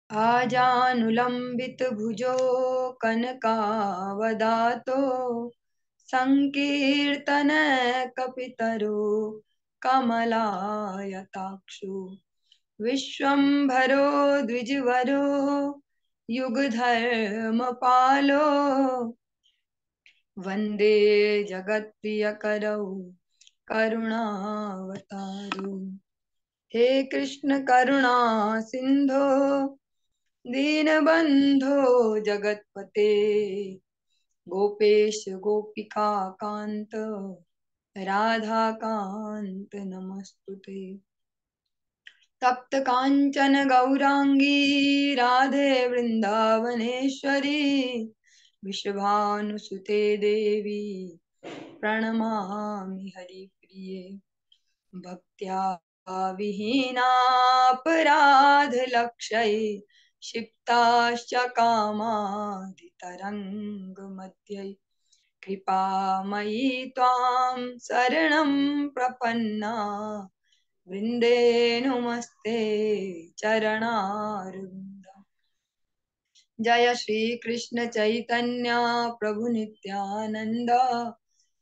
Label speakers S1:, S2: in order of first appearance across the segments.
S1: आजानुलंबित भुजो कनकावदातो संकीर्तन कपितरो कमलायताक्षु विश्वम्भरो द्विजवरो युगधर्मपालो वन्दे जगत्प्रियकरौ करुणावतारो। हे कृष्ण करुणा सिंधो दीनबंधो जगत्पते गोपेश गोपिका कांत राधा कांत नमस्तुते। तप्त कांचन गौरांगी राधे वृंदावनेश्वरी विश्वभानुसुते देवी प्रणमामि हरिप्रिये। भक्त्या विहीनापराधलक्षये क्षिप्ताश्च कामादितरङ्गमध्ये कृपामयी त्वां शरणं प्रपन्ना वृन्दे नुमस्ते चरणारविन्द। जय श्री कृष्ण चैतन्य प्रभु नित्यानंद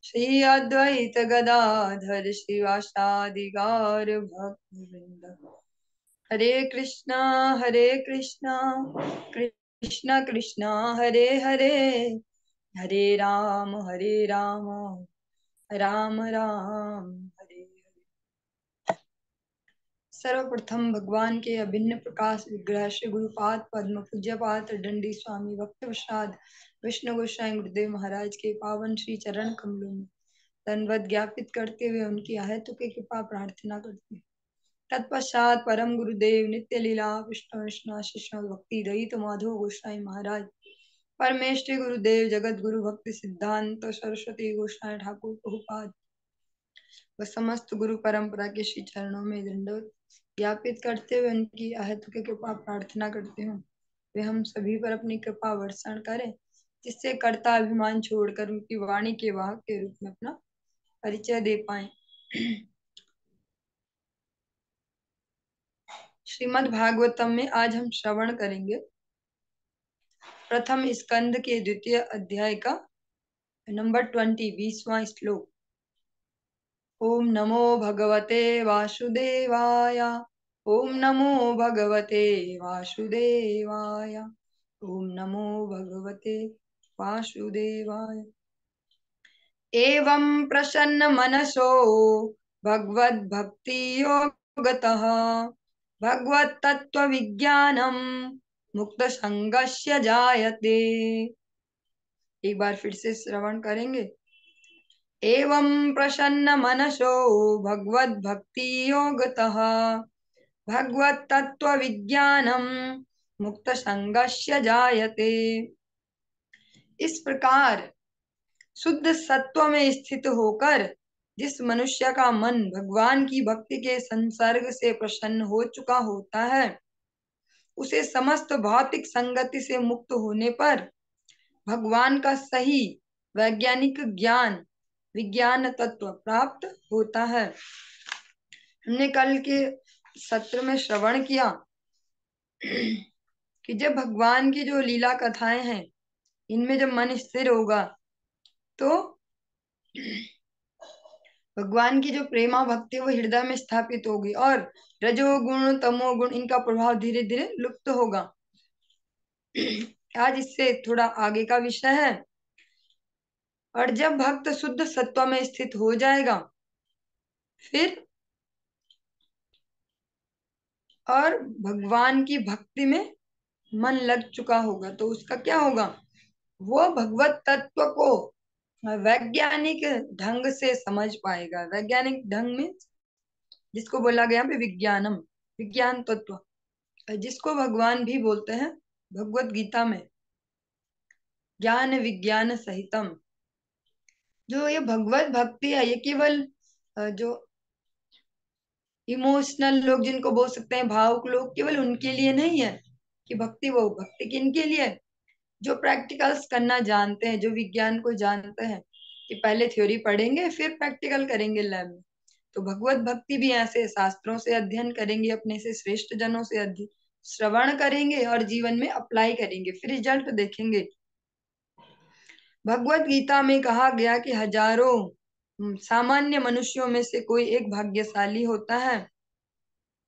S1: श्री अद्वैत गदाधर श्रीवासादि गौर भक्तवृंद। हरे कृष्णा कृष्ण कृष्ण हरे हरे हरे राम राम राम हरे हरे। सर्वप्रथम भगवान के अभिन्न प्रकाश विग्रह श्री गुरुपाद पद्म पूज्यपाद दंडी स्वामी भक्त प्रसाद विष्णु गोसाई गुरुदेव महाराज के पावन श्री चरण कमलों में धन्यवाद ज्ञापित करते हुए उनकी अहेतु की कृपा प्रार्थना करते हैं। तत्पश्चात परम गुरुदेव नित्य लीला विष्णु विष्णु शिष्ण भक्ति दयित माधव गोसाई महाराज परमेश्वरी गुरुदेव जगत गुरु भक्ति सिद्धांत सरस्वती गोसाई ठाकुर प्रभुपाद व समस्त गुरु परंपरा के श्री चरणों में दंडवत ज्ञापित करते हुए उनकी अहेतु की कृपा प्रार्थना करते हूँ वे हम सभी पर अपनी कृपा वर्षण करें जिससे कर्ता अभिमान छोड़कर उनकी वाणी के वाहक के रूप में अपना परिचय दे पाए। श्रीमद् भागवतम में आज हम श्रवण करेंगे प्रथम स्कंद के द्वितीय अध्याय का नंबर 20 20वां श्लोक। ओम नमो भगवते वासुदेवाय ओम नमो भगवते वासुदेवाय ओम नमो भगवते वासुदेवाय। एवं प्रसन्न मनसो भगवद भक्ति योगतः भगवत तत्व विज्ञानम मुक्त संगस्य जायते। एक बार फिर से श्रवण करेंगे। एवं प्रसन्न मनसो भगवत भक्ति योगतः भगवत तत्व विज्ञानम मुक्त संगस्य जायते। इस प्रकार शुद्ध सत्व में स्थित होकर जिस मनुष्य का मन भगवान की भक्ति के संसर्ग से प्रसन्न हो चुका होता है उसे समस्त भौतिक संगति से मुक्त होने पर भगवान का सही वैज्ञानिक ज्ञान विज्ञान तत्व प्राप्त होता है। हमने कल के सत्र में श्रवण किया कि जब भगवान की जो लीला कथाएं हैं इनमें जब मन स्थिर होगा तो भगवान की जो प्रेमा भक्ति वो हृदय में स्थापित होगी और रजोगुण तमोगुण इनका प्रभाव धीरे धीरे लुप्त होगा। आज इससे थोड़ा आगे का विषय है। और जब भक्त शुद्ध सत्व में स्थित हो जाएगा फिर और भगवान की भक्ति में मन लग चुका होगा तो उसका क्या होगा, वो भगवत तत्व को वैज्ञानिक ढंग से समझ पाएगा। वैज्ञानिक ढंग में जिसको बोला गया है विज्ञानम विज्ञान तत्व, जिसको भगवान भी बोलते हैं भगवत गीता में ज्ञान विज्ञान सहितम। जो ये भगवत भक्ति है ये केवल जो इमोशनल लोग जिनको बोल सकते हैं भावुक लोग केवल उनके लिए नहीं है कि भक्ति, वो भक्ति किनके लिए, जो प्रैक्टिकल्स करना जानते हैं, जो विज्ञान को जानते हैं कि पहले थ्योरी पढ़ेंगे फिर प्रैक्टिकल करेंगे लैब में। तो भगवत भक्ति भी ऐसे शास्त्रों से अध्ययन करेंगे, अपने से श्रेष्ठ जनों से श्रवण करेंगे और जीवन में अप्लाई करेंगे, फिर रिजल्ट देखेंगे। भगवत गीता में कहा गया कि हजारों सामान्य मनुष्यों में से कोई एक भाग्यशाली होता है,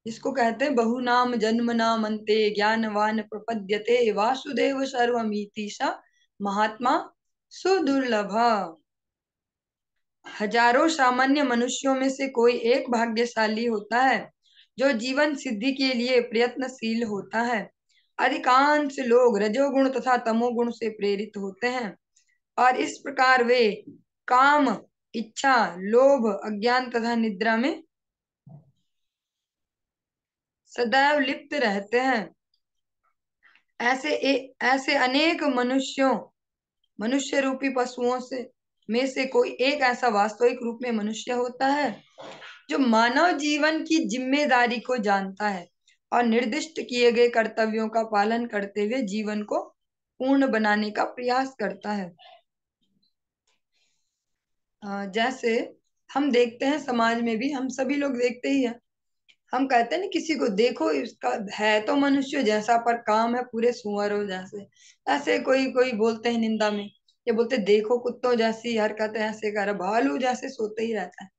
S1: जिसको कहते हैं बहुनाम जन्म नाम अंते ज्ञानवान प्रपद्यते वासुदेव सर्वमिति स महात्मा सुदुर्लभ। हजारों सामान्य मनुष्यों में से कोई एक भाग्यशाली होता है जो जीवन सिद्धि के लिए प्रयत्नशील होता है। अधिकांश लोग रजोगुण तथा तमोगुण से प्रेरित होते हैं और इस प्रकार वे काम, इच्छा, लोभ, अज्ञान तथा निद्रा में सदैव लिप्त रहते हैं। ऐसे अनेक मनुष्य रूपी पशुओं में से कोई एक ऐसा वास्तविक रूप में मनुष्य होता है जो मानव जीवन की जिम्मेदारी को जानता है और निर्दिष्ट किए गए कर्तव्यों का पालन करते हुए जीवन को पूर्ण बनाने का प्रयास करता है। जैसे हम देखते हैं समाज में भी, हम सभी लोग देखते ही हैं, हम कहते हैं ना किसी को देखो इसका है तो मनुष्य जैसा पर काम है पूरे सुअरों जैसे। ऐसे कोई कोई बोलते हैं निंदा में, ये बोलते देखो कुत्तों जैसी हरकत है, ऐसे कर भालू जैसे सोते ही रहता है।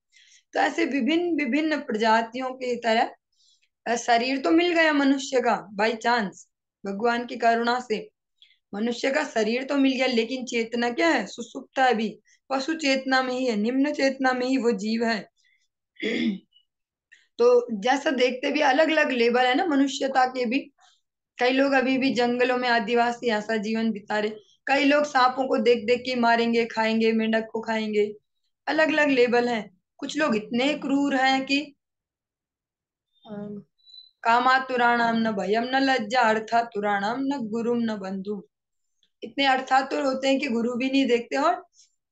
S1: तो ऐसे विभिन्न विभिन्न प्रजातियों की तरह शरीर तो मिल गया मनुष्य का बाई चांस, भगवान की करुणा से मनुष्य का शरीर तो मिल गया, लेकिन चेतना क्या है? सुसुप्त है अभी, पशु चेतना में ही है, निम्न चेतना में ही वो जीव है। तो जैसा देखते भी अलग अलग लेवल है ना मनुष्यता के भी। कई लोग अभी भी जंगलों में आदिवासी ऐसा जीवन बिता रहे, कई लोग सांपों को देख देख के मारेंगे, खाएंगे, मेंढक को खाएंगे। अलग अलग लेवल है। कुछ लोग इतने क्रूर हैं कि कामातुराणाम न भयम न लज्जा अर्थातुराणाम न गुरुम न बंधु। इतने अर्थातुर होते हैं कि गुरु भी नहीं देखते और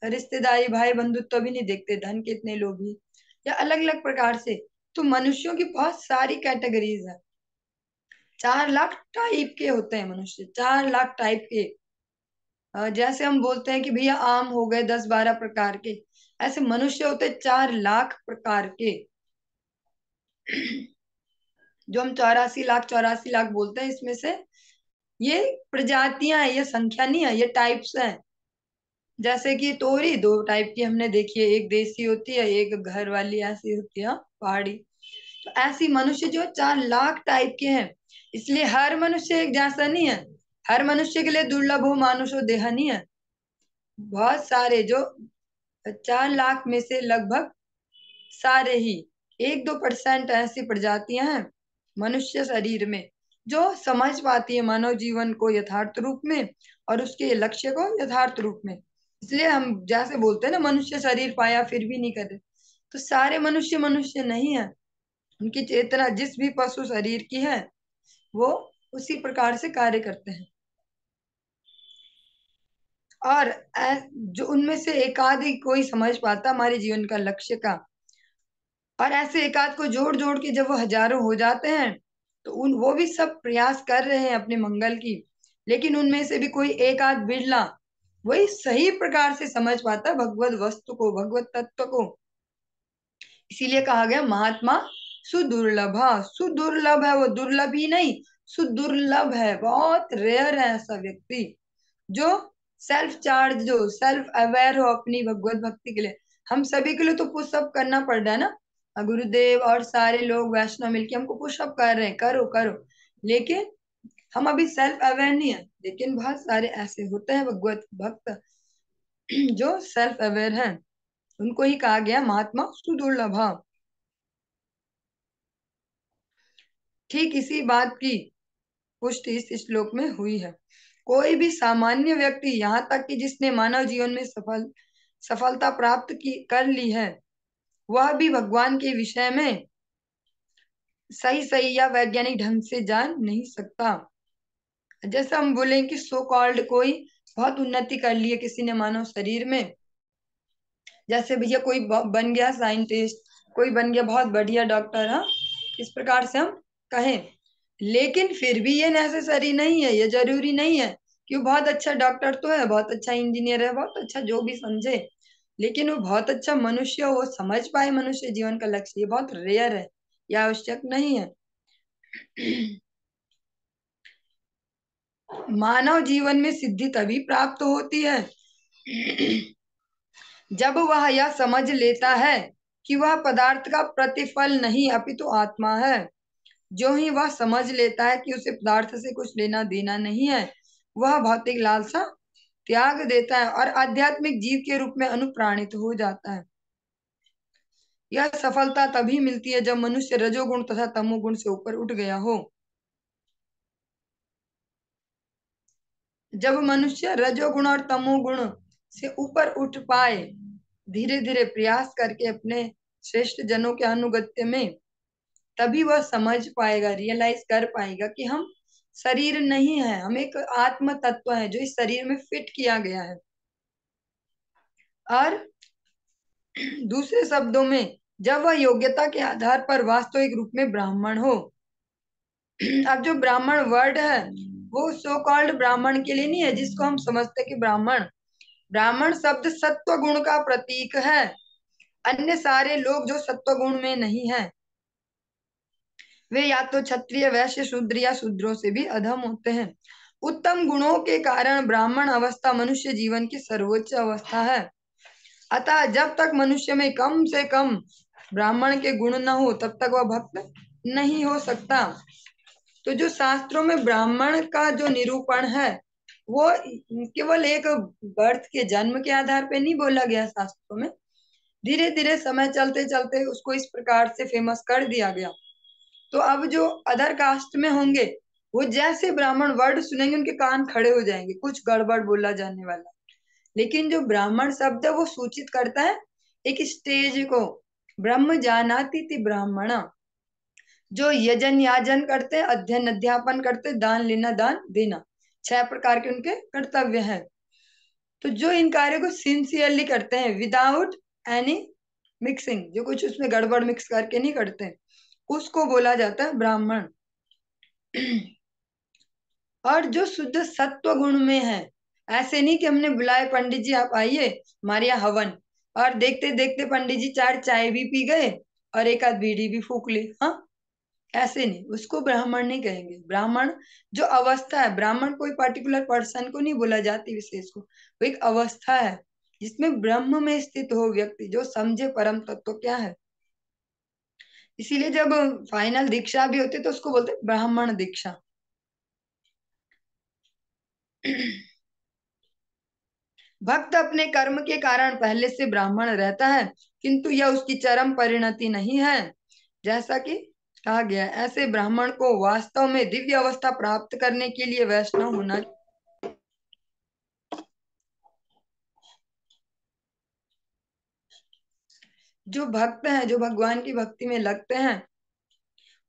S1: रिश्तेदारी भाई बंधुत्व भी नहीं देखते, धन के इतने लोभी, या अलग अलग प्रकार से। तो मनुष्यों की बहुत सारी कैटेगरीज है। 4 लाख टाइप के होते हैं मनुष्य, 4 लाख टाइप के। जैसे हम बोलते हैं कि भैया आम हो गए 10-12 प्रकार के, ऐसे मनुष्य होते 4 लाख प्रकार के। जो हम 84 लाख बोलते हैं, इसमें से ये प्रजातियां हैं, ये संख्या नहीं है, ये टाइप्स हैं। जैसे कि तोरी 2 टाइप की हमने देखी है, एक देसी होती है, एक घर वाली ऐसी होती है, पहाड़ी। तो ऐसी मनुष्य जो 4 लाख टाइप के हैं। इसलिए हर मनुष्य एक जैसा नहीं है, हर मनुष्य के लिए दुर्लभ हो मानुषो देह नहीं है। बहुत सारे जो 4 लाख में से लगभग सारे ही 1-2% ऐसी प्रजातियां हैं मनुष्य शरीर में जो समझ पाती है मानव जीवन को यथार्थ रूप में और उसके लक्ष्य को यथार्थ रूप में। इसलिए हम जैसे बोलते हैं ना मनुष्य शरीर पाया फिर भी नहीं करे, तो सारे मनुष्य मनुष्य नहीं है। उनकी चेतना जिस भी पशु शरीर की है वो उसी प्रकार से कार्य करते हैं। और जो उनमें से एकाध ही कोई समझ पाता हमारे जीवन का लक्ष्य का, और ऐसे एकाध को जोड़ जोड़ के जब वो हजारों हो जाते हैं तो वो भी सब प्रयास कर रहे हैं अपने मंगल की, लेकिन उनमें से भी कोई एक आध बिरला वही सही प्रकार से समझ पाता भगवत वस्तु को, भगवत तत्व को। इसीलिए कहा गया महात्मा सुदुर्लभ। सुदुर्लभ है, वो दुर्लभ ही नहीं, सुदुर्लभ है, बहुत रेयर है ऐसा व्यक्ति जो सेल्फ चार्ज, जो सेल्फ अवेयर हो अपनी भगवत भक्ति के लिए। हम सभी के लिए तो पुशअप करना पड़ रहा है ना, गुरुदेव और सारे लोग वैष्णव मिलके हमको पुशअप कर रहे हैं, करो करो, लेकिन हम अभी सेल्फ अवेयर नहीं है। लेकिन बहुत सारे ऐसे होते हैं भगवत भक्त जो सेल्फ अवेयर हैं, उनको ही कहा गया महात्मा सुदुर्लभ। ठीक इसी बात की पुष्टि इस श्लोक में हुई है। कोई भी सामान्य व्यक्ति, यहाँ तक कि जिसने मानव जीवन में सफलता प्राप्त की कर ली है, वह भी भगवान के विषय में सही सही या वैज्ञानिक ढंग से जान नहीं सकता। जैसे हम बोले कि सो कॉल्ड कोई बहुत उन्नति कर ली है किसी ने मानव शरीर में, जैसे भैया कोई बन गया साइंटिस्ट, कोई बन गया बहुत बढ़िया डॉक्टर, हाँ, इस प्रकार से हम कहें। लेकिन फिर भी ये नेसेसरी नहीं है, ये जरूरी नहीं है कि वो बहुत अच्छा डॉक्टर तो है, बहुत अच्छा इंजीनियर है, बहुत अच्छा जो भी समझे, लेकिन वो बहुत अच्छा मनुष्य हो, वो समझ पाए मनुष्य जीवन का लक्ष्य, ये बहुत रेयर है, यह आवश्यक नहीं है। मानव जीवन में सिद्धि तभी प्राप्त होती है जब वह यह समझ लेता है कि वह पदार्थ का प्रतिफल नहीं अपितु आत्मा है। जो ही वह समझ लेता है कि उसे पदार्थ से कुछ लेना देना नहीं है, वह भौतिक लालसा त्याग देता है और आध्यात्मिक जीव के रूप में अनुप्राणित हो जाता है। यह सफलता तभी मिलती है जब मनुष्य रजोगुण तथा तमोगुण से ऊपर उठ गया हो। जब मनुष्य रजोगुण और तमोगुण से ऊपर उठ पाए, धीरे धीरे प्रयास करके अपने श्रेष्ठ जनों के अनुगत्य में, तभी वह समझ पाएगा, रियलाइज कर पाएगा कि हम शरीर नहीं है, हम एक आत्म तत्व है जो इस शरीर में फिट किया गया है। और दूसरे शब्दों में, जब वह योग्यता के आधार पर वास्तविक रूप में ब्राह्मण हो। अब जो ब्राह्मण वर्ड है वो सो कॉल्ड ब्राह्मण के लिए नहीं है जिसको हम समझते कि ब्राह्मण ब्राह्मण शब्द सत्व गुण का प्रतीक है। अन्य सारे लोग जो सत्व गुण में नहीं है, वे या तो क्षत्रिय, वैश्य, शूद्र या शूद्रों से भी अधम होते हैं। उत्तम गुणों के कारण ब्राह्मण अवस्था मनुष्य जीवन की सर्वोच्च अवस्था है। अतः जब तक मनुष्य में कम से कम ब्राह्मण के गुण न हो, तब तक वह भक्त नहीं हो सकता। तो जो शास्त्रों में ब्राह्मण का जो निरूपण है, वो केवल एक बर्थ के जन्म के आधार पे नहीं बोला गया शास्त्रों में। धीरे धीरे समय चलते चलते उसको इस प्रकार से फेमस कर दिया गया। तो अब जो अदर कास्ट में होंगे, वो जैसे ब्राह्मण वर्ड सुनेंगे उनके कान खड़े हो जाएंगे, कुछ गड़बड़ बोला जाने वाला। लेकिन जो ब्राह्मण शब्द है वो सूचित करता है एक स्टेज को। ब्रह्म जानाति ति ब्राह्मण, जो यजन याजन करते, अध्ययन अध्यापन करते, दान लेना दान देना, 6 प्रकार के उनके कर्तव्य हैं। तो जो इन कार्यों को सिंसियरली करते हैं विदाउट एनी मिक्सिंग, जो कुछ उसमें गड़बड़ मिक्स करके नहीं करते, उसको बोला जाता है ब्राह्मण। और जो शुद्ध सत्व गुण में है, ऐसे नहीं कि हमने बुलाए पंडित जी आप आइए हमारे यहाँ हवन, और देखते देखते पंडित जी 4 चाय भी पी गए और एक आध बीड़ी भी फूक ली। हाँ, ऐसे नहीं, उसको ब्राह्मण नहीं कहेंगे। ब्राह्मण जो अवस्था है, ब्राह्मण कोई पर्टिकुलर पर्सन को नहीं बोला जाती विशेष को, वो एक अवस्था है जिसमें ब्रह्म में स्थित हो व्यक्ति, जो समझे परम तत्व क्या है। इसीलिए जब फाइनल दीक्षा भी होती है तो उसको बोलते ब्राह्मण दीक्षा। भक्त अपने कर्म के कारण पहले से ब्राह्मण रहता है, किंतु यह उसकी चरम परिणति नहीं है। जैसा कि कहा गया, ऐसे ब्राह्मण को वास्तव में दिव्य अवस्था प्राप्त करने के लिए वैष्णव होना। जो भक्त हैं, जो भगवान की भक्ति में लगते हैं,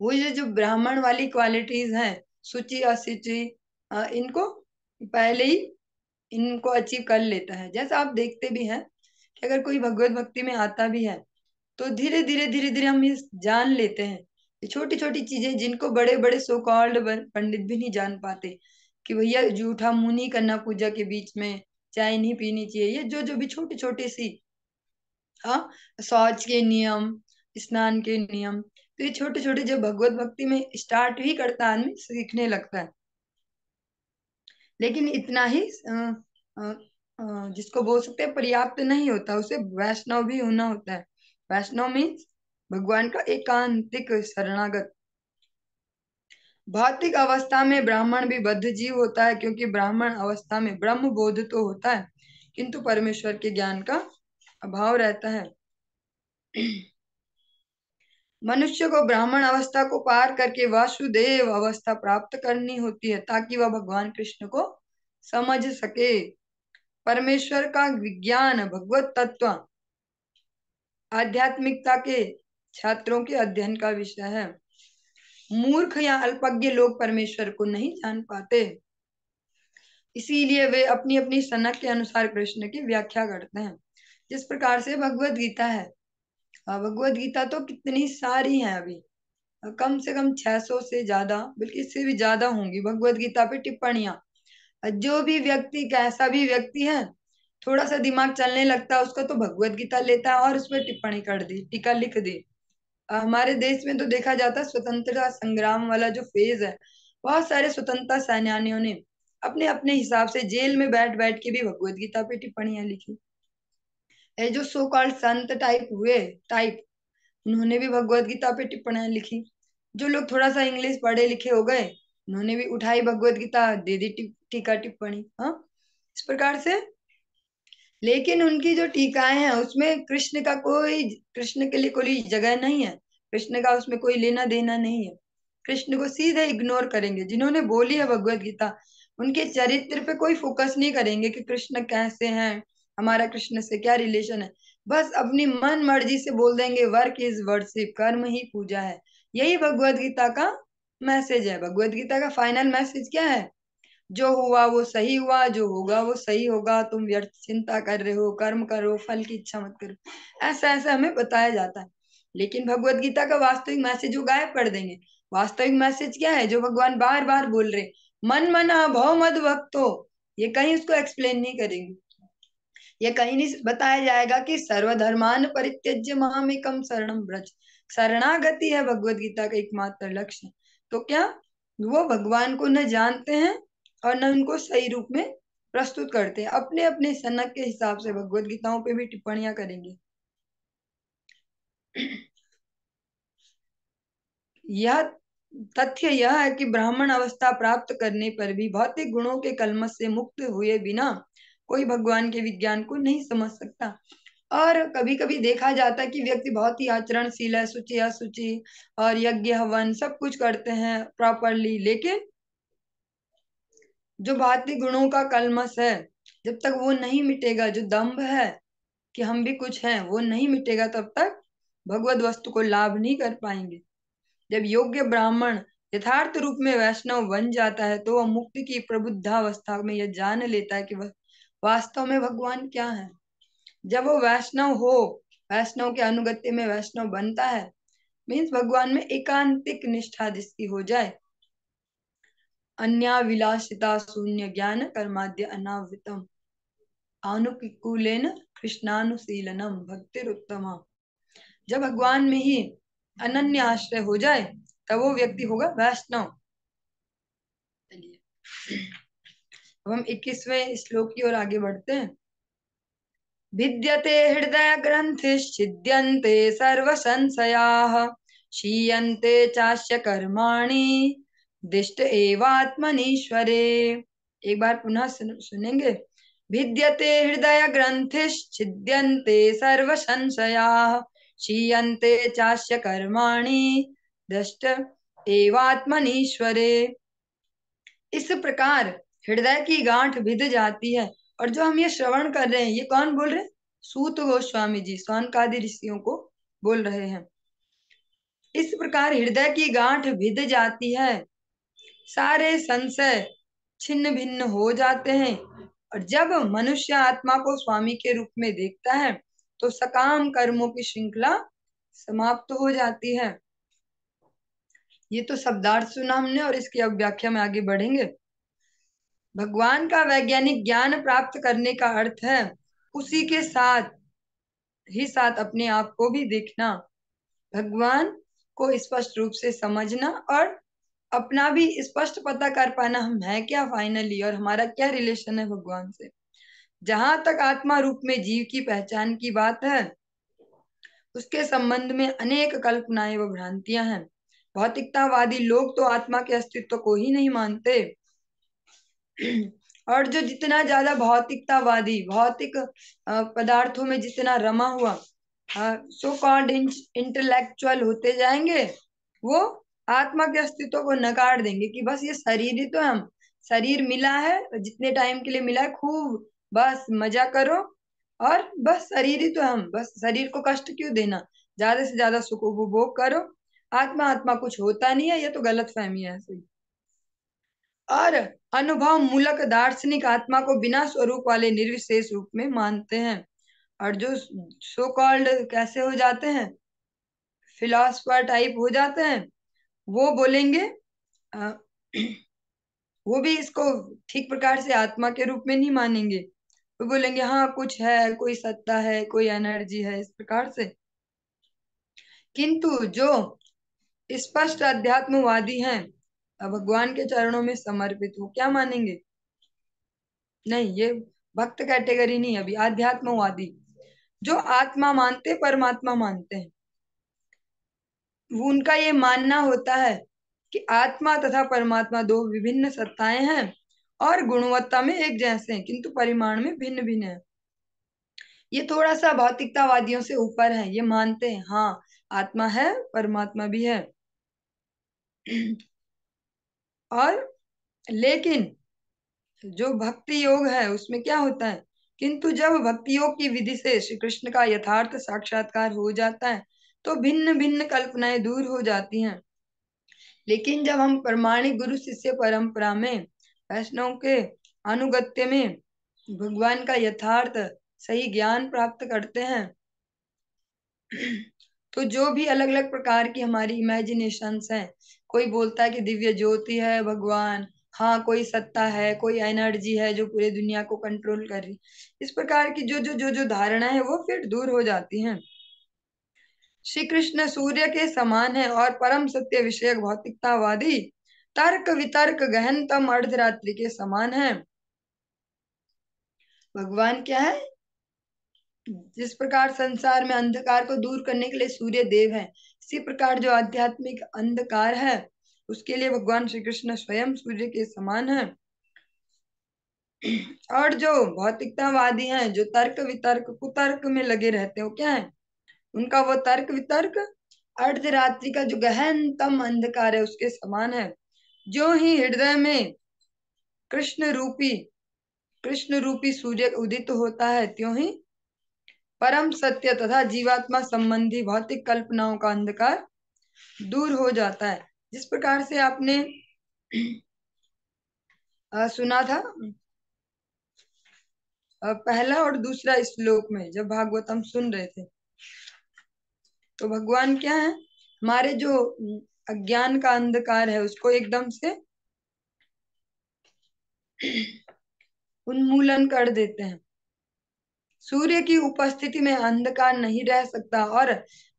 S1: वो ये जो ब्राह्मण वाली क्वालिटीज हैं, शुचि अशुचि, इनको पहले ही इनको अचीव कर लेता है। जैसा आप देखते भी हैं कि अगर कोई भगवत भक्ति में आता भी है तो धीरे धीरे हम ये जान लेते हैं कि छोटी छोटी चीजें जिनको बड़े बड़े सो कॉल्ड पंडित भी नहीं जान पाते, कि भैया जूठा मुंह नहीं करना पूजा के बीच में, चाय नहीं पीनी चाहिए, ये जो जो भी छोटी छोटी सी, हाँ, शौच के नियम, स्नान के नियम, तो ये छोटे छोटे जब भगवत भक्ति में स्टार्ट ही करता है आदमी, सीखने लगता है। लेकिन इतना ही अ, जिसको बोल सकते हैं पर्याप्त नहीं होता, उसे वैष्णव भी होना होता है। वैष्णव मीन्स भगवान का एकांतिक शरणागत। भौतिक अवस्था में ब्राह्मण भी बद्ध जीव होता है, क्योंकि ब्राह्मण अवस्था में ब्रह्म बोध तो होता है किंतु परमेश्वर के ज्ञान का अभाव रहता है। मनुष्य को ब्राह्मण अवस्था को पार करके वासुदेव अवस्था प्राप्त करनी होती है, ताकि वह भगवान कृष्ण को समझ सके। परमेश्वर का विज्ञान, भगवत तत्व आध्यात्मिकता के छात्रों के अध्ययन का विषय है। मूर्ख या अल्पज्ञ लोग परमेश्वर को नहीं जान पाते, इसीलिए वे अपनी अपनी सनक के अनुसार कृष्ण की व्याख्या करते हैं। जिस प्रकार से भगवत गीता है, भगवत गीता तो कितनी सारी है अभी, कम से कम 600 से ज्यादा, बल्कि इससे भी ज्यादा होंगी भगवत गीता पे टिप्पणियां। जो भी व्यक्ति, कैसा भी व्यक्ति है, थोड़ा सा दिमाग चलने लगता है उसका, तो भगवत गीता लेता है और उसमें टिप्पणी कर दी, टीका लिख दी। हमारे देश में तो देखा जाता है स्वतंत्रता संग्राम वाला जो फेज है, बहुत सारे स्वतंत्रता सेनानियों ने अपने अपने हिसाब से जेल में बैठ बैठ के भी भगवत गीता पे टिप्पणियां लिखी। ये जो सो कॉल्ड संत टाइप हुए टाइप, उन्होंने भी भगवत गीता पे टिप्पणियां लिखी। जो लोग थोड़ा सा इंग्लिश पढ़े लिखे हो गए, उन्होंने भी उठाई भगवत गीता, दे दी टीका टिप्पणी। हाँ, इस प्रकार से। लेकिन उनकी जो टीकाएं हैं उसमें कृष्ण के लिए कोई जगह नहीं है, कृष्ण का उसमें कोई लेना देना नहीं है। कृष्ण को सीधे इग्नोर करेंगे। जिन्होंने बोली है भगवत गीता, उनके चरित्र पे कोई फोकस नहीं करेंगे कि कृष्ण कैसे हैं, हमारा कृष्ण से क्या रिलेशन है। बस अपनी मन मर्जी से बोल देंगे, वर्क इज वर्शिप, कर्म ही पूजा है। यही भगवत गीता का मैसेज है। भगवत गीता का फाइनल मैसेज क्या है? जो हुआ वो सही हुआ, जो होगा वो सही होगा, तुम व्यर्थ चिंता कर रहे हो, कर्म करो, फल की इच्छा मत करो। ऐसा ऐसा हमें बताया जाता है। लेकिन भगवत गीता का वास्तविक मैसेज वो गायब कर देंगे। वास्तविक मैसेज क्या है जो भगवान बार बार बोल रहे? मन मना भव मद भक्तो। ये कहीं उसको एक्सप्लेन नहीं करेंगे। ये कहीं नहीं बताया जाएगा कि सर्वधर्मान परित्यज्य मामेकम शरणम व्रज। शरणागति है भगवत गीता का एकमात्र लक्ष्य। तो क्या वो भगवान को न जानते हैं और न उनको सही रूप में प्रस्तुत करते हैं? अपने अपने सनक के हिसाब से भगवत गीताओं पे भी टिप्पणियां करेंगे। यह तथ्य यह है कि ब्राह्मण अवस्था प्राप्त करने पर भी भौतिक गुणों के कलमश से मुक्त हुए बिना कोई भगवान के विज्ञान को नहीं समझ सकता। और कभी कभी देखा जाता है कि व्यक्ति बहुत ही आचरणशील है, शुचि असुचि और यज्ञ हवन सब कुछ करते हैं प्रॉपरली, लेकिन जो भौतिक गुणों का कलमश है, जब तक वो नहीं मिटेगा, जो दंभ है कि हम भी कुछ हैं, वो नहीं मिटेगा, तब तक भगवत वस्तु को लाभ नहीं कर पाएंगे। जब योग्य ब्राह्मण यथार्थ रूप में वैष्णव बन जाता है तो वह मुक्ति की प्रबुद्धावस्था में यह जान लेता है कि वह वास्तव में भगवान क्या है। जब वो वैष्णव हो, वैष्णव के अनुगत्य में वैष्णव बनता है, मीन्स भगवान में एकांतिक निष्ठा जिसकी हो जाए, अन्याविलासिता शून्य ज्ञान कर्माद्य अनावृतम अनुकूलेन कृष्णानुशीलनम भक्तिरुत्तमा। जब भगवान में ही अनन्य आश्रय हो जाए तब वो व्यक्ति होगा वैष्णव। चलिए अब हम 21वें श्लोक की ओर आगे बढ़ते हैं। भिद्यते हृदय ग्रंथिश्छिद्यन्ते सर्व संशयाः क्षीयन्ते चास्य कर्माणि दिष्ट एवात्मनीश्वरे। एक बार पुनः सुनेंगे। भिद्यते हृदय ग्रंथिश्छिद्यन्ते सर्व संशयाः क्षीयन्ते चास्य कर्माणि दिष्ट एवात्मनीश्वरे। इस प्रकार हृदय की गांठ भिद जाती है। और जो हम ये श्रवण कर रहे हैं, ये कौन बोल रहे हैं? सूत गोस्वामी जी सौनकादि ऋषियों को बोल रहे हैं। इस प्रकार हृदय की गांठ भिद जाती है, सारे संशय छिन्न भिन्न हो जाते हैं। और जब मनुष्य आत्मा को स्वामी के रूप में देखता है तो सकाम कर्मों की श्रृंखला समाप्त हो जाती है। ये तो शब्दार्थ सुना हमने और इसकी अब व्याख्या में आगे बढ़ेंगे। भगवान का वैज्ञानिक ज्ञान प्राप्त करने का अर्थ है उसी के साथ ही साथ अपने आप को भी देखना, भगवान को स्पष्ट रूप से समझना और अपना भी स्पष्ट पता कर पाना, हम है क्या फाइनली और हमारा क्या रिलेशन है भगवान से। जहां तक आत्मा रूप में जीव की पहचान की बात है, उसके संबंध में अनेक कल्पनाएं व भ्रांतियां हैं। भौतिकतावादी लोग तो आत्मा के अस्तित्व को ही नहीं मानते। और जो जितना ज्यादा भौतिकतावादी भौतिक पदार्थों में जितना रमा हुआ सो कॉल्ड इंटेलेक्चुअल होते जाएंगे, वो आत्मा के अस्तित्व को नकार देंगे कि बस ये शरीर ही तो हम, शरीर मिला है जितने टाइम के लिए मिला है, खूब बस मजा करो और बस शरीर ही तो हम, बस शरीर को कष्ट क्यों देना, ज्यादा से ज्यादा सुख उपभोग करो, आत्मा आत्मा कुछ होता नहीं है। ये तो गलत फहमी है ऐसे। और अनुभव मूलक दार्शनिक आत्मा को बिना स्वरूप वाले निर्विशेष रूप में मानते हैं। और जो सो कॉल्ड कैसे हो जाते हैं, फिलोसफर टाइप हो जाते हैं, वो बोलेंगे अ, वो भी इसको ठीक प्रकार से आत्मा के रूप में नहीं मानेंगे। वो बोलेंगे हाँ कुछ है, कोई सत्ता है, कोई एनर्जी है, इस प्रकार से। किंतु जो स्पष्ट अध्यात्मवादी हैं, भगवान के चरणों में समर्पित हो, क्या मानेंगे? नहीं, ये भक्त कैटेगरी नहीं, अभी आध्यात्मवादी जो आत्मा मानते, परमात्मा मानते हैं, वो उनका ये मानना होता है कि आत्मा तथा परमात्मा दो विभिन्न सत्ताएं हैं और गुणवत्ता में एक जैसे हैं किंतु परिमाण में भिन्न भिन्न है। ये थोड़ा सा भौतिकतावादियों से ऊपर है, ये मानते हैं हाँ आत्मा है, परमात्मा भी है। और लेकिन जो भक्ति योग है उसमें क्या होता है, किंतु जब भक्ति योग की विधि से श्री कृष्ण का यथार्थ साक्षात्कार हो जाता है तो भिन्न भिन्न कल्पनाएं दूर हो जाती हैं। लेकिन जब हम प्रमाणिक गुरु शिष्य परंपरा में वैष्णव के अनुगत्य में भगवान का यथार्थ सही ज्ञान प्राप्त करते हैं तो जो भी अलग अलग प्रकार की हमारी इमेजिनेशंस हैं, कोई बोलता है कि दिव्य ज्योति है भगवान, हाँ कोई सत्ता है, कोई एनर्जी है जो पूरे दुनिया को कंट्रोल कर रही, इस प्रकार की जो धारणा है वो फिर दूर हो जाती हैं। श्री कृष्ण सूर्य के समान है और परम सत्य विषयक भौतिकतावादी तर्क वितर्क गहनतम अर्धरात्रि के समान है। भगवान क्या है, जिस प्रकार संसार में अंधकार को दूर करने के लिए सूर्य देव है, इसी प्रकार जो आध्यात्मिक अंधकार है उसके लिए भगवान श्री कृष्ण स्वयं सूर्य के समान है। और जो भौतिकतावादी हैं, जो तर्क वितर्क कुतर्क में लगे रहते हो, क्या है उनका वो तर्क वितर्क अर्धरात्रि का जो गहनतम अंधकार है उसके समान है। जो ही हृदय में कृष्ण रूपी कृष्ण रूपी सूर्य उदित होता है, त्यों ही परम सत्य तथा जीवात्मा संबंधी भौतिक कल्पनाओं का अंधकार दूर हो जाता है। जिस प्रकार से आपने सुना था पहला और दूसरा श्लोक में, जब भागवत हम सुन रहे थे, तो भगवान क्या है, हमारे जो अज्ञान का अंधकार है उसको एकदम से उन्मूलन कर देते हैं। सूर्य की उपस्थिति में अंधकार नहीं रह सकता और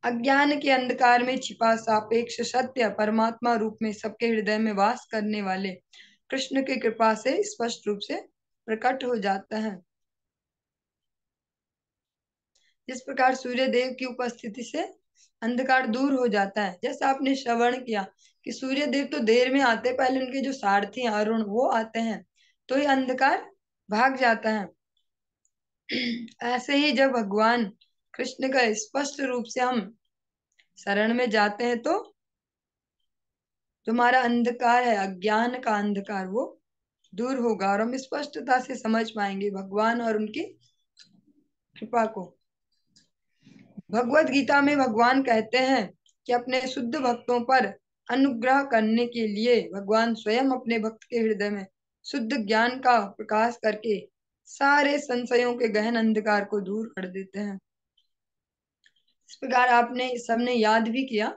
S1: अज्ञान के अंधकार में छिपा सापेक्ष सत्य परमात्मा रूप में सबके हृदय में वास करने वाले कृष्ण की कृपा से स्पष्ट रूप से प्रकट हो जाता है। जिस प्रकार सूर्य देव की उपस्थिति से अंधकार दूर हो जाता है, जैसा आपने श्रवण किया कि सूर्य देव तो देर में आते, पहले उनके जो सारथी हैं अरुण वो आते हैं तो ये अंधकार भाग जाता है। ऐसे ही जब भगवान कृष्ण का स्पष्ट रूप से हम शरण में जाते हैं तो जो हमारा अंधकार है, अज्ञान का अंधकार, वो दूर होगा और हम स्पष्टता से समझ पाएंगे भगवान और उनकी कृपा को। भगवत गीता में भगवान कहते हैं कि अपने शुद्ध भक्तों पर अनुग्रह करने के लिए भगवान स्वयं अपने भक्त के हृदय में शुद्ध ज्ञान का प्रकाश करके सारे संशयों के गहन अंधकार को दूर कर देते हैं। इस प्रकार आपने सबने याद भी किया,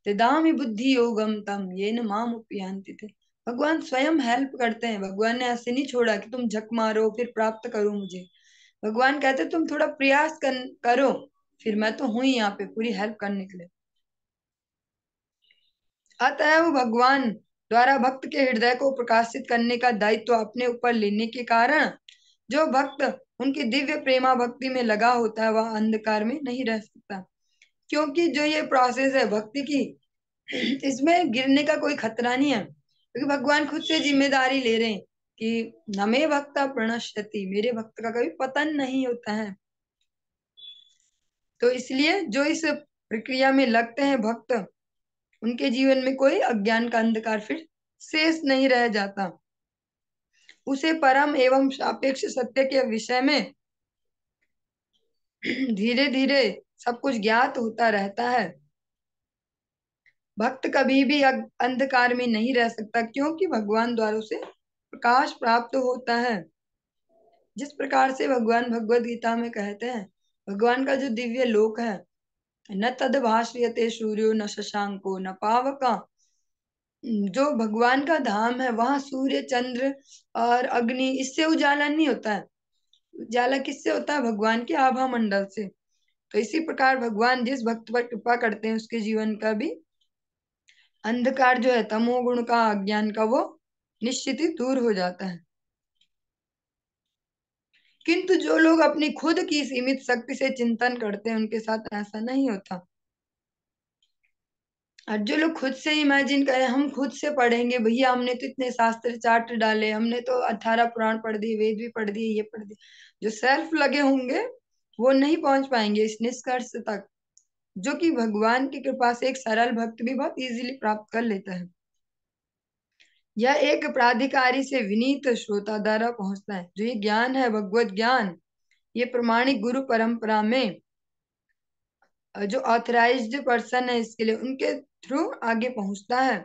S1: ददामि बुद्धि योगम तम येन माम उपयान्ति थे। भगवान स्वयं हेल्प करते हैं। भगवान ने ऐसे नहीं छोड़ा कि तुम झक मारो फिर प्राप्त करो मुझे। भगवान कहते तुम थोड़ा प्रयास करो, फिर मैं तो हूं ही यहाँ पे पूरी हेल्प करने के लिए। अतः वो भगवान द्वारा भक्त के हृदय को प्रकाशित करने का दायित्व अपने ऊपर लेने के कारण जो भक्त उनकी दिव्य प्रेमा भक्ति में लगा होता है वह अंधकार में नहीं रह सकता, क्योंकि जो ये प्रोसेस है भक्ति की, इसमें गिरने का कोई खतरा नहीं है, क्योंकि भगवान खुद से जिम्मेदारी ले रहे हैं कि न मे भक्ता प्रणश्यति, मेरे भक्त का कभी पतन नहीं होता है। तो इसलिए जो इस प्रक्रिया में लगते हैं भक्त, उनके जीवन में कोई अज्ञान का अंधकार फिर शेष नहीं रह जाता। उसे परम एवं सापेक्ष सत्य के विषय में धीरे धीरे सब कुछ ज्ञात होता रहता है। भक्त कभी भी अंधकार में नहीं रह सकता, क्योंकि भगवान द्वारा उसे प्रकाश प्राप्त होता है। जिस प्रकार से भगवान भगवत गीता में कहते हैं, भगवान का जो दिव्य लोक है, न तद भाष्यते सूर्यो न शशांको न पावका, जो भगवान का धाम है वहां सूर्य चंद्र और अग्नि इससे उजाला नहीं होता है। उजाला किससे होता है, भगवान के आभा मंडल से। तो इसी प्रकार भगवान जिस भक्त पर कृपा करते हैं उसके जीवन का भी अंधकार जो है तमोगुण का, अज्ञान का, वो निश्चित ही दूर हो जाता है। किंतु जो लोग अपनी खुद की सीमित शक्ति से चिंतन करते हैं उनके साथ ऐसा नहीं होता। और जो लोग खुद से इमेजिन करें, हम खुद से पढ़ेंगे, भैया हमने तो इतने शास्त्र चार्ट डाले, हमने तो 18 पुराण पढ़ दिए, वेद भी पढ़ दिए, ये पढ़ दिए, जो सेल्फ लगे होंगे वो नहीं पहुंच पाएंगे इस निष्कर्ष तक, जो कि भगवान की कृपा से एक सरल भक्त भी बहुत इजीली प्राप्त कर लेता है। यह एक प्राधिकारी से विनीत श्रोता द्वारा पहुंचता है। जो ये ज्ञान है भगवत ज्ञान, ये प्रमाणिक गुरु परंपरा में जो ऑथराइज्ड पर्सन है इसके लिए, उनके थ्रू आगे पहुंचता है।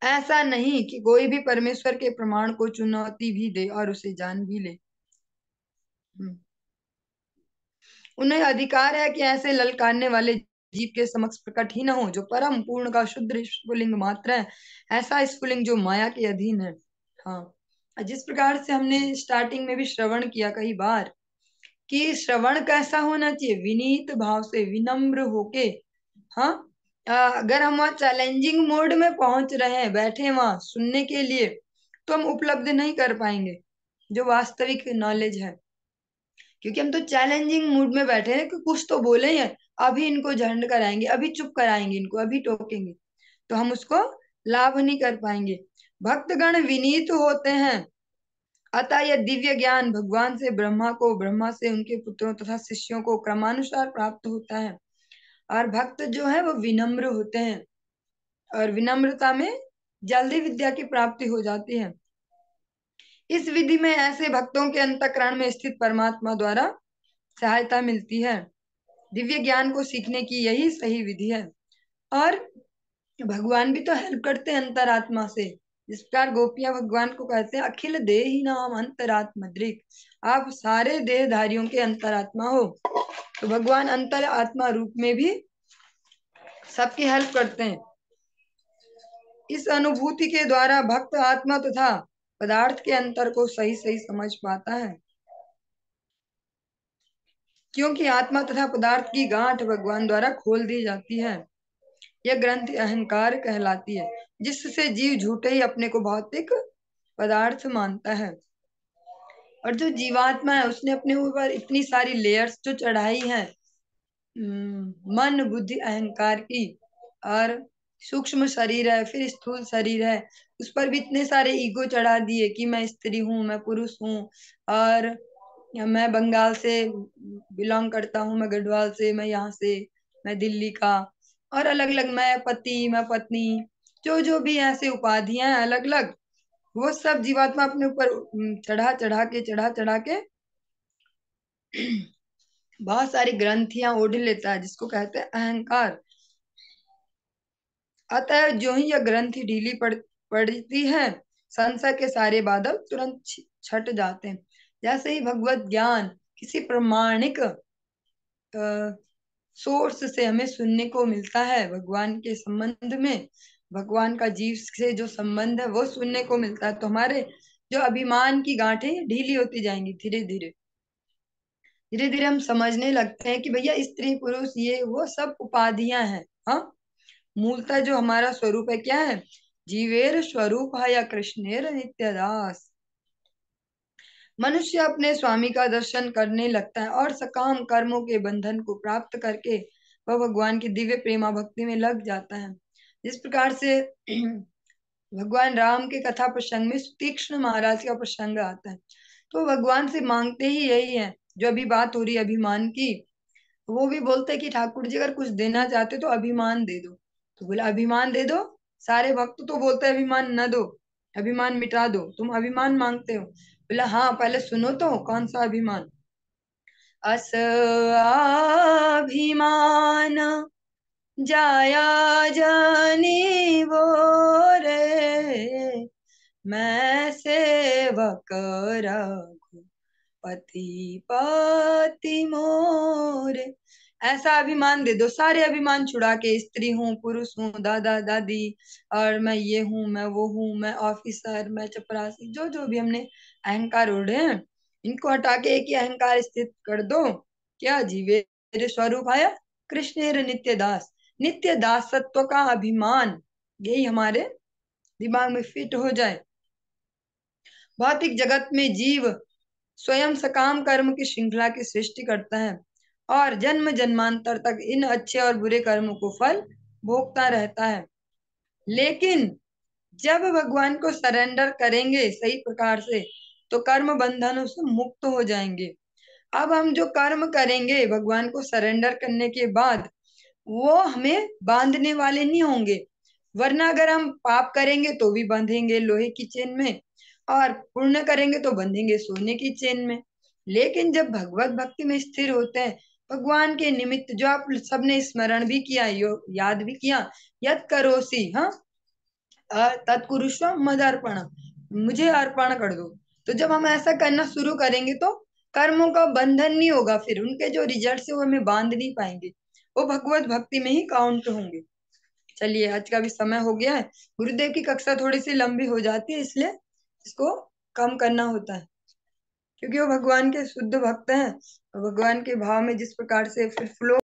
S1: ऐसा नहीं कि कोई भी परमेश्वर के प्रमाण को चुनौती भी दे और उसे जान भी ले। उन्हें अधिकार है कि ऐसे ललकारने वाले जीव के समक्ष प्रकट ही न हो जो परम पूर्ण का शुद्ध स्फुलिंग मात्र है, ऐसा स्फुलिंग जो माया के अधीन है। हाँ, जिस प्रकार से हमने स्टार्टिंग में भी श्रवण किया कई बार कि श्रवण कैसा होना चाहिए, विनीत भाव से, विनम्र होके। हाँ, अगर हम वहाँ चैलेंजिंग मोड में पहुंच रहे हैं, बैठे वहां सुनने के लिए, तो हम उपलब्ध नहीं कर पाएंगे जो वास्तविक नॉलेज है, क्योंकि हम तो चैलेंजिंग मूड में बैठे हैं कि कुछ तो बोले हैं, अभी इनको झंड कराएंगे, अभी चुप कराएंगे इनको, अभी टोकेंगे, तो हम उसको लाभ नहीं कर पाएंगे। भक्तगण विनीत होते हैं, अतः यह दिव्य ज्ञान भगवान से ब्रह्मा को, ब्रह्मा से उनके पुत्रों तथा शिष्यों को क्रमानुसार प्राप्त होता है। और भक्त जो है वो विनम्र होते हैं, और विनम्रता में जल्दी विद्या की प्राप्ति हो जाती है। इस विधि में ऐसे भक्तों के अंतःकरण में स्थित परमात्मा द्वारा सहायता मिलती है। दिव्य ज्ञान को सीखने की यही सही विधि है। और भगवान भी तो हेल्प करते हैं अंतरात्मा से, जिस प्रकार गोपियां भगवान को कहते हैं अखिल देहि नाम अंतरात्मा दृक, आप सारे देहधारियों के अंतरात्मा हो। तो भगवान अंतरात्मा रूप में भी सबकी हेल्प करते हैं। इस अनुभूति के द्वारा भक्त आत्मा तथा पदार्थ के अंतर को सही सही समझ पाता है, क्योंकि आत्मा तथा पदार्थ की गांठ भगवान द्वारा खोल दी जाती है। यह ग्रंथि अहंकार कहलाती है, जिससे जीव झूठे ही अपने को भौतिक पदार्थ मानता है। और जो जीवात्मा है उसने अपने ऊपर इतनी सारी लेयर्स जो चढ़ाई है, मन बुद्धि अहंकार की, और सूक्ष्म शरीर है, फिर स्थूल शरीर है, उस पर भी इतने सारे ईगो चढ़ा दिए कि मैं स्त्री हूँ, मैं पुरुष हूँ, और मैं बंगाल से बिलोंग करता हूँ, मैं गढ़वाल से, मैं यहाँ से, मैं दिल्ली का, और अलग अलग, मैं पति, मैं पत्नी, जो जो भी ऐसे उपाधियां हैं अलग अलग, वो सब जीवात्मा अपने ऊपर चढ़ा चढ़ा के बहुत सारी ग्रंथियां ओढ़ लेता है, जिसको कहते हैं अहंकार। अतः जो ही यह ग्रंथि ढीली पड़ती है, संशय के सारे बादल तुरंत छट जाते हैं। जैसे ही भगवत ज्ञान किसी प्रमाणिक सोर्स से हमें सुनने को मिलता है, भगवान के संबंध में, भगवान का जीव से जो संबंध है वो सुनने को मिलता है, तो हमारे जो अभिमान की गांठें ढीली होती जाएंगी धीरे धीरे। धीरे धीरे हम समझने लगते हैं कि भैया स्त्री पुरुष ये वो सब उपाधियां हैं। हाँ, मूलतः जो हमारा स्वरूप है क्या है, जीवेर स्वरूप है या कृष्णेर नित्यदास। मनुष्य अपने स्वामी का दर्शन करने लगता है और सकाम कर्मों के बंधन को प्राप्त करके वह भगवान की दिव्य प्रेमा भक्ति में लग जाता है। जिस प्रकार से भगवान राम के कथा प्रसंग में तीक्ष्ण महाराज का प्रसंग आता है, तो भगवान से मांगते ही यही है, जो अभी बात हो रही है अभिमान की, वो भी बोलते हैं कि ठाकुर जी अगर कुछ देना चाहते तो अभिमान दे दो। तो बोला अभिमान दे दो, सारे भक्त तो बोलते हैं अभिमान न दो, अभिमान मिटा दो, तुम अभिमान मांगते हो। बोला हाँ, पहले सुनो तो कौन सा अभिमान। अस अभिमान जाया जानी वो रे, मैं सेवक रघुपति पति मोरे। ऐसा अभिमान दे दो, सारे अभिमान छुड़ा के, स्त्री हूँ, पुरुष हूँ, दादा दादी, और मैं ये हूँ, मैं वो हूँ, मैं ऑफिसर, मैं चपरासी, जो जो भी हमने अहंकार ओढ़े हैं, इनको हटा के एक ही अहंकार स्थित कर दो। क्या जीवे मेरे स्वरूप आया कृष्णेर नित्य दास। नित्य दासत्व का अभिमान यही हमारे दिमाग में फिट हो जाए। भौतिक जगत में जीव स्वयं सकाम कर्म की श्रृंखला की सृष्टि करता है और जन्म जन्मांतर तक इन अच्छे और बुरे कर्मों को फल भोगता रहता है। लेकिन जब भगवान को सरेंडर करेंगे सही प्रकार से तो कर्म बंधनों से मुक्त हो जाएंगे। अब हम जो कर्म करेंगे भगवान को सरेंडर करने के बाद वो हमें बांधने वाले नहीं होंगे, वरना अगर हम पाप करेंगे तो भी बंधेंगे लोहे की चेन में और पुण्य करेंगे तो बंधेंगे सोने की चेन में। लेकिन जब भगवत भक्ति में स्थिर होते हैं भगवान के निमित्त, जो आप सबने स्मरण भी किया, याद भी किया, यत करोसी, हाँ, तत्कुरुष्व मद अर्पण, मुझे अर्पण कर दो। तो जब हम ऐसा करना शुरू करेंगे तो कर्मों का बंधन नहीं होगा, फिर उनके जो रिजल्ट है वो हमें बांध नहीं पाएंगे, वो भगवत भक्ति में ही काउंट होंगे। चलिए, आज का भी समय हो गया है। गुरुदेव की कक्षा थोड़ी सी लंबी हो जाती है, इसलिए इसको कम करना होता है, क्योंकि वो भगवान के शुद्ध भक्त हैं। भगवान के भाव में जिस प्रकार से फिर फ्लो